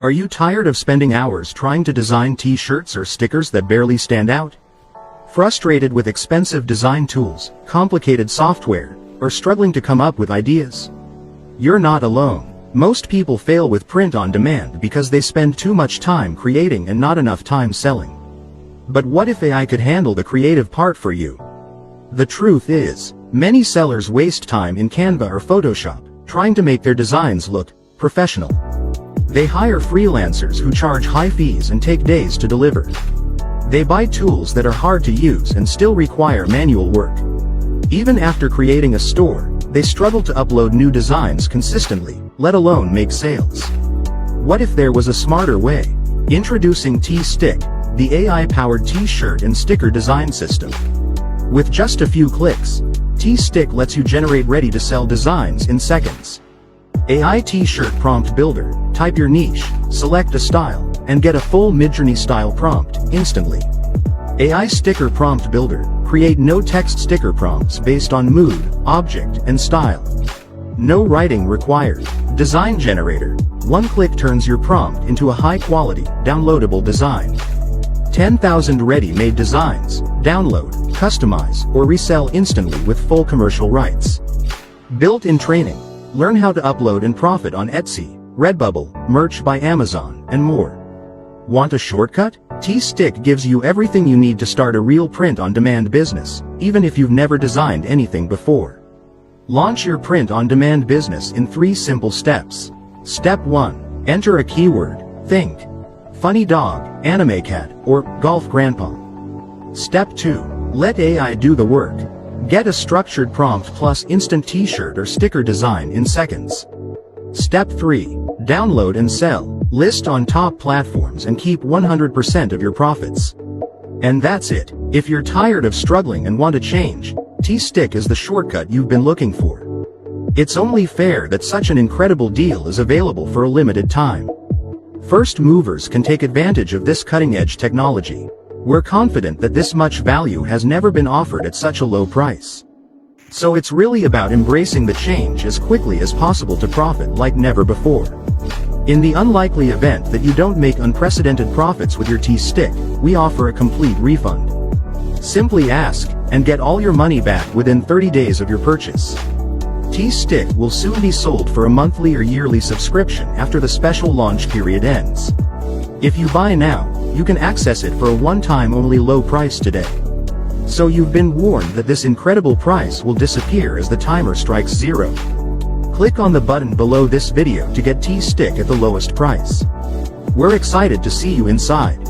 Are you tired of spending hours trying to design t-shirts or stickers that barely stand out? Frustrated with expensive design tools, complicated software, or struggling to come up with ideas? You're not alone. Most people fail with print on demand because they spend too much time creating and not enough time selling. But what if AI could handle the creative part for you? The truth is, many sellers waste time in Canva or Photoshop, trying to make their designs look professional. They hire freelancers who charge high fees and take days to deliver. They buy tools that are hard to use and still require manual work. Even after creating a store, they struggle to upload new designs consistently, let alone make sales. What if there was a smarter way? Introducing TeeStik, the AI-powered t-shirt and sticker design system. With just a few clicks, TeeStik lets you generate ready-to-sell designs in seconds. AI t-shirt prompt builder, type your niche, select a style, and get a full Midjourney style prompt instantly. AI sticker prompt builder, create no-text sticker prompts based on mood, object, and style. No writing required. Design generator, one click turns your prompt into a high-quality, downloadable design. 10,000 ready-made designs, download, customize, or resell instantly with full commercial rights. Built-in training, learn how to upload and profit on Etsy, Redbubble, Merch by Amazon, and more. Want a shortcut? TeeStik gives you everything you need to start a real print-on-demand business, even if you've never designed anything before. Launch your print-on-demand business in 3 simple steps. Step 1. Enter a keyword. Think funny dog, anime cat, or golf grandpa. Step 2. Let AI do the work. Get a structured prompt plus instant t-shirt or sticker design in seconds. Step 3. Download and sell. List on top platforms and keep 100% of your profits. And that's it. If you're tired of struggling and want to change, TeeStik is the shortcut you've been looking for. It's only fair that such an incredible deal is available for a limited time. First movers can take advantage of this cutting-edge technology. We're confident that this much value has never been offered at such a low price. So it's really about embracing the change as quickly as possible to profit like never before. In the unlikely event that you don't make unprecedented profits with your TeeStik, we offer a complete refund. Simply ask, and get all your money back within 30 days of your purchase. TeeStik will soon be sold for a monthly or yearly subscription after the special launch period ends. If you buy now, you can access it for a one-time only low price today. So you've been warned that this incredible price will disappear as the timer strikes 0. Click on the button below this video to get TeeStik at the lowest price. We're excited to see you inside.